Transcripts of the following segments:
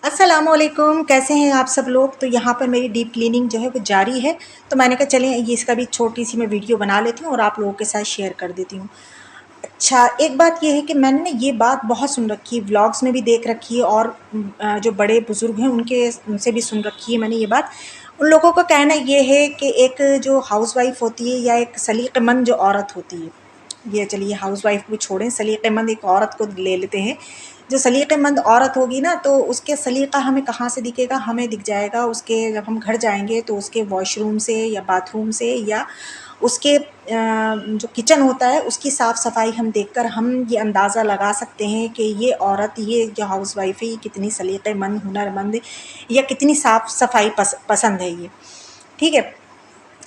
अस्सलामुअलैकुम, कैसे हैं आप सब लोग। तो यहाँ पर मेरी डीप क्लीनिंग जो है वो जारी है। तो मैंने कहा चलें ये इसका भी छोटी सी मैं वीडियो बना लेती हूँ और आप लोगों के साथ शेयर कर देती हूँ। अच्छा, एक बात ये है कि मैंने ना ये बात बहुत सुन रखी है, व्लॉग्स में भी देख रखी है और जो बड़े बुज़ुर्ग हैं उनसे भी सुन रखी है मैंने ये बात। उन लोगों का कहना ये है कि एक जो हाउसवाइफ़ होती है या एक सलीक़ेमंद जो औरत होती है, ये चलिए हाउसवाइफ़ को छोड़ें, सलीक़ेमंद एक औरत को ले लेते हैं। जो सलीक़ेमंद औरत होगी ना, तो उसके सलीक़ा हमें कहाँ से दिखेगा, हमें दिख जाएगा उसके, जब हम घर जाएँगे तो उसके वॉशरूम से या बाथरूम से, या उसके जो किचन होता है उसकी साफ़ सफाई हम देखकर हम ये अंदाज़ा लगा सकते हैं कि ये औरत, ये जो हाउसवाइफ़ है, ये कितनी सलीक़ेमंद, हुनरमंद या कितनी साफ़ सफाई पसंद है ये। ठीक है।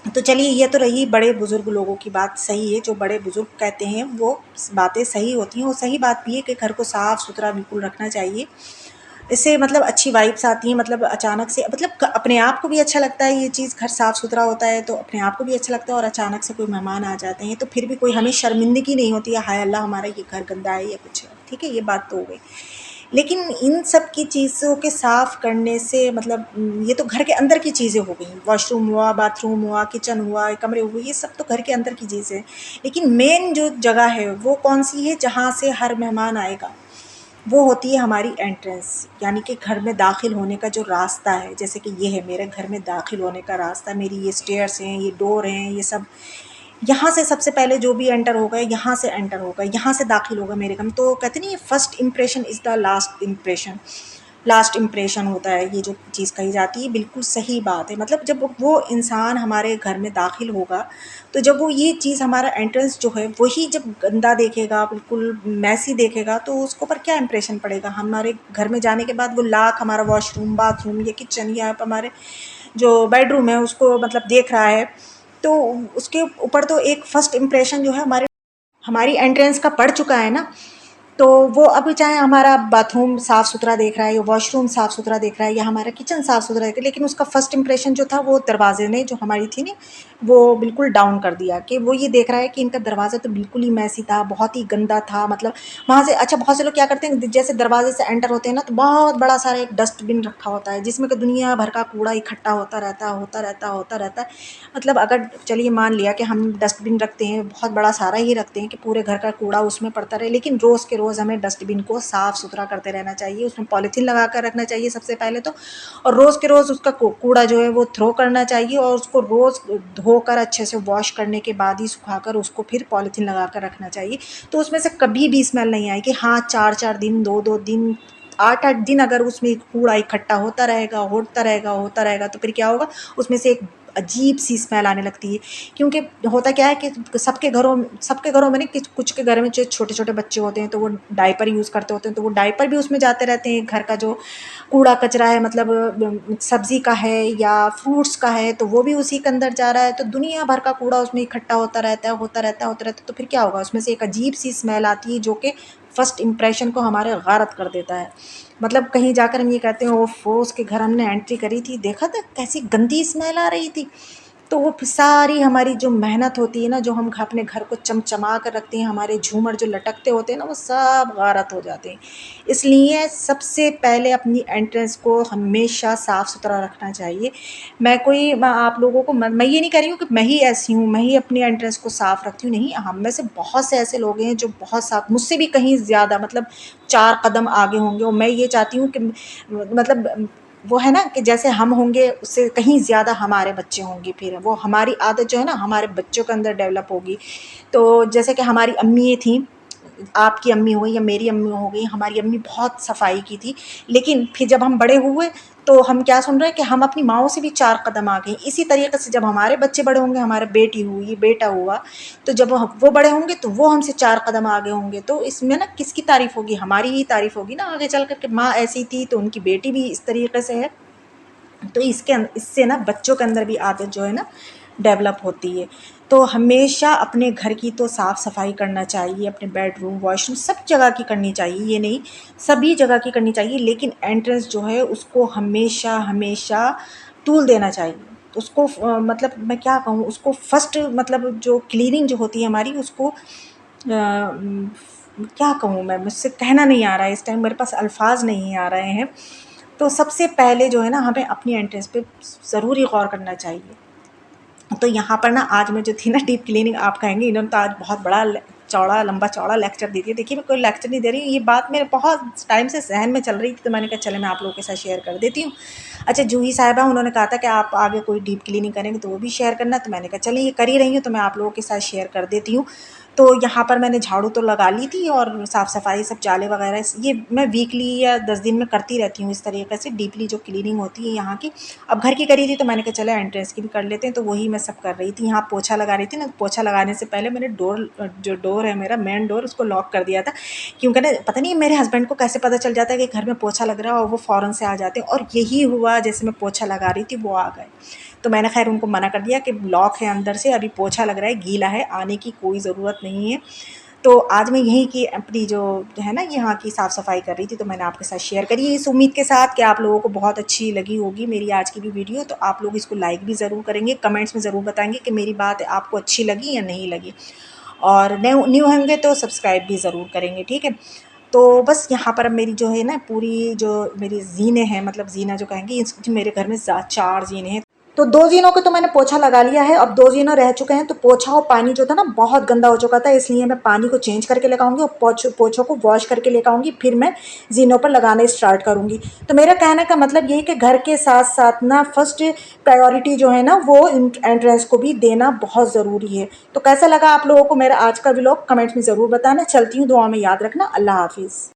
तो चलिए, ये तो रही बड़े बुज़ुर्ग लोगों की बात। सही है, जो बड़े बुज़ुर्ग कहते हैं वो बातें सही होती हैं, और सही बात भी है कि घर को साफ़ सुथरा बिल्कुल रखना चाहिए। इससे मतलब अच्छी वाइब्स आती हैं, मतलब अचानक से मतलब अपने आप को भी अच्छा लगता है, ये चीज़ घर साफ़ सुथरा होता है तो अपने आप को भी अच्छा लगता है, और अचानक से कोई मेहमान आ जाते हैं तो फिर भी कोई हमें शर्मिंदगी नहीं होती है, हाय अल्लाह हमारा ये घर गंदा है या कुछ है। ठीक है, ये बात तो हो गई। लेकिन इन सब की चीज़ों के साफ़ करने से मतलब ये तो घर के अंदर की चीज़ें हो गई, वॉशरूम हुआ, बाथरूम हुआ, किचन हुआ, कमरे हुए, ये सब तो घर के अंदर की चीज़ें हैं। लेकिन मेन जो जगह है वो कौन-सी है, जहाँ से हर मेहमान आएगा? वो होती है हमारी एंट्रेंस, यानी कि घर में दाखिल होने का जो रास्ता है। जैसे कि ये है मेरे घर में दाखिल होने का रास्ता, मेरी ये स्टेयर्स हैं, ये डोर हैं, ये सब यहाँ से सबसे पहले जो भी एंटर होगा यहाँ से एंटर होगा, यहाँ से दाखिल होगा मेरे घर में। तो कहते नहीं, first impression is the last impression, last impression होता है, ये जो चीज़ कही जाती है बिल्कुल सही बात है। मतलब जब वो इंसान हमारे घर में दाखिल होगा, तो जब वो ये चीज़, हमारा एंट्रेंस जो है वही जब गंदा देखेगा, बिल्कुल मैसी देखेगा, तो उसके ऊपर क्या इम्प्रेशन पड़ेगा। हमारे घर में जाने के बाद वो लाख हमारा वॉशरूम, बाथरूम या किचन या हमारे जो बेडरूम है उसको मतलब देख रहा है, तो उसके ऊपर तो एक फ़र्स्ट इम्प्रेशन जो है हमारे हमारी एंट्रेंस का पड़ चुका है ना। तो वो अब चाहे हमारा बाथरूम साफ़ सुथरा देख रहा है या वॉशरूम साफ़ सुथरा देख रहा है या हमारा किचन साफ़ सुथरा देख रहा है, लेकिन उसका फर्स्ट इंप्रेशन जो था वो दरवाजे ने जो हमारी थी ना, वो बिल्कुल डाउन कर दिया कि वो ये देख रहा है कि इनका दरवाज़ा तो बिल्कुल ही मैसी था, बहुत ही गंदा था। मतलब वहाँ से, अच्छा बहुत से लोग क्या करते हैं, जैसे दरवाजे से एंटर होते हैं ना, तो बहुत बड़ा सारा एक डस्टबिन रखा होता है जिसमें कि दुनिया भर का कूड़ा इकट्ठा होता रहता है, होता रहता है, होता रहता है। मतलब अगर चलिए मान लिया कि हम डस्टबिन रखते हैं, बहुत बड़ा सारा ही रखते हैं कि पूरे घर का कूड़ा उसमें पड़ता रहे, लेकिन रोज़ के रोज़ हमें डस्टबिन को साफ़ सुथरा करते रहना चाहिए, उसमें पॉलीथीन लगा कर रखना चाहिए सबसे पहले तो। और रोज़ के रोज़ उसका कूड़ा जो है वो थ्रो करना चाहिए, और उसको रोज़ धोकर अच्छे से वॉश करने के बाद ही सुखाकर उसको फिर पॉलीथीन लगा कर रखना चाहिए। तो उसमें से कभी भी स्मेल नहीं आएगी। हाँ, 4-4 दिन, 2-2 दिन, 8-8 दिन अगर उसमें कूड़ा इकट्ठा होता रहेगा, होता रहेगा, होता रहेगा, तो फिर क्या होगा, उसमें से एक अजीब सी स्मेल आने लगती है। क्योंकि होता क्या है कि सबके घरों में नहीं, कुछ के घर में जो छोटे छोटे बच्चे होते हैं तो वो डायपर यूज़ करते होते हैं, तो वो डायपर भी उसमें जाते रहते हैं। घर का जो कूड़ा कचरा है, मतलब सब्ज़ी का है या फ्रूट्स का है, तो वो भी उसी के अंदर जा रहा है। तो दुनिया भर का कूड़ा उसमें इकट्ठा होता रहता है, होता रहता है, होता रहता है। तो फिर क्या होगा, उसमें से एक अजीब सी स्मेल आती है जो कि फर्स्ट इंप्रेशन को हमारे गारत कर देता है। मतलब कहीं जाकर हम ये कहते हैं, ओफ़ो उसके घर हमने एंट्री करी थी, देखा था कैसी गंदी स्मेल आ रही थी। तो वो सारी हमारी जो मेहनत होती है ना, जो हम अपने घर को चमचमा कर रखते हैं, हमारे झूमर जो लटकते होते हैं ना, वो सब गारत हो जाते हैं। इसलिए सबसे पहले अपनी एंट्रेंस को हमेशा साफ़ सुथरा रखना चाहिए। मैं आप लोगों को मैं ये नहीं कह रही हूँ कि मैं ही ऐसी हूँ, मैं ही अपनी एंट्रेंस को साफ़ रखती हूँ, नहीं। हम में से बहुत से ऐसे लोग हैं जो बहुत साफ़, मुझसे भी कहीं ज़्यादा, मतलब 4 कदम आगे होंगे, और मैं ये चाहती हूँ कि मतलब वो है ना कि जैसे हम होंगे उससे कहीं ज़्यादा हमारे बच्चे होंगे, फिर वो हमारी आदत जो है ना हमारे बच्चों के अंदर डेवलप होगी। तो जैसे कि हमारी अम्मी थी, आपकी अम्मी हो गई या मेरी अम्मी हो गई, हमारी अम्मी बहुत सफाई की थी। लेकिन फिर जब हम बड़े हुए तो हम क्या सुन रहे हैं कि हम अपनी माँओं से भी 4 कदम आगे। इसी तरीके से जब हमारे बच्चे बड़े होंगे, हमारी बेटी हुई, बेटा हुआ, तो जब वो बड़े होंगे तो वो हमसे 4 कदम आगे होंगे। तो इसमें ना किसकी तारीफ़ होगी, हमारी ही तारीफ़ होगी ना आगे चल कर के। माँ ऐसी थी तो उनकी बेटी भी इस तरीके से है। तो इससे ना बच्चों के अंदर भी आदत जो है ना डेवलप होती है। तो हमेशा अपने घर की तो साफ़ सफाई करना चाहिए, अपने बेडरूम, वॉशरूम सब जगह की करनी चाहिए, ये नहीं सभी जगह की करनी चाहिए। लेकिन एंट्रेंस जो है उसको हमेशा हमेशा टूल देना चाहिए उसको। मतलब मैं क्या कहूँ उसको, फर्स्ट मतलब जो क्लीनिंग जो होती है हमारी, उसको क्या कहूँ मैं, मुझसे कहना नहीं आ रहा है, इस टाइम मेरे पास अल्फाज नहीं आ रहे हैं। तो सबसे पहले जो है ना हमें अपनी एंट्रेंस पे ज़रूर ही गौर करना चाहिए। तो यहाँ पर ना आज मैं जो थी ना डीप क्लीनिंग, आप कहेंगे इन्होंने तो आज बहुत बड़ा चौड़ा लंबा चौड़ा लेक्चर दे दिया। देखिए मैं कोई लेक्चर नहीं दे रही हूँ, ये बात मेरे बहुत टाइम से जहन में चल रही थी, तो मैंने कहा चले मैं आप लोगों के साथ शेयर कर देती हूँ। अच्छा, जूही साहिबा उन्होंने कहा था कि आप आगे कोई डीप क्लीनिंग करेंगे तो वो भी शेयर करना, तो मैंने कहा चलिए ये कर ही रही हूँ तो मैं आप लोगों के साथ शेयर कर देती हूँ। तो यहाँ पर मैंने झाड़ू तो लगा ली थी और साफ़ सफाई सब जाले वगैरह ये मैं वीकली या 10 दिन में करती रहती हूँ। इस तरीके से डीपली जो क्लीनिंग होती है यहाँ की, अब घर की करी थी तो मैंने कहा चलो एंट्रेंस की भी कर लेते हैं, तो वही मैं सब कर रही थी। यहाँ पोछा लगा रही थी ना, पोछा लगाने से पहले मैंने जो डोर है मेरा मेन डोर, उसको लॉक कर दिया था, क्योंकि ना पता नहीं मेरे हस्बैंड को कैसे पता चल जाता है कि घर में पोछा लग रहा है और वो फ़ौरन से आ जाते हैं, और यही हुआ जैसे मैं पोछा लगा रही थी वो आ गए। तो मैंने खैर उनको मना कर दिया कि लॉक है अंदर से, अभी पोछा लग रहा है, गीला है, आने की कोई ज़रूरत नहीं है। तो आज मैं यहीं की अपनी जो है ना यहाँ की साफ़ सफाई कर रही थी, तो मैंने आपके साथ शेयर करी इस उम्मीद के साथ कि आप लोगों को बहुत अच्छी लगी होगी मेरी आज की भी वीडियो। तो आप लोग इसको लाइक भी ज़रूर करेंगे, कमेंट्स में ज़रूर बताएंगे कि मेरी बात आपको अच्छी लगी या नहीं लगी, और न्यू न्यू होंगे तो सब्सक्राइब भी ज़रूर करेंगे, ठीक है। तो बस यहाँ पर अब मेरी जो है ना पूरी जो मेरी ज़ीनें हैं, मतलब ज़ीना जो कहेंगे, मेरे घर में 4 ज़ीने हैं। तो 2 ज़ीनों को तो मैंने पोछा लगा लिया है, अब 2 ज़ीनों रह चुके हैं। तो पोछा और पानी जो था ना बहुत गंदा हो चुका था, इसलिए मैं पानी को चेंज करके लगाऊंगी और पोछों को वॉश करके लेकर आऊँगी, फिर मैं ज़ीनों पर लगाने स्टार्ट करूँगी। तो मेरा कहने का मतलब ये है कि घर के साथ साथ ना फर्स्ट प्रायोरिटी जो है ना वो एंट्रेंस को भी देना बहुत ज़रूरी है। तो कैसा लगा आप लोगों को मेरा आज का व्लॉग, कमेंट्स में ज़रूर बताना। चलती हूँ, दुआ में याद रखना। अल्लाह हाफिज़।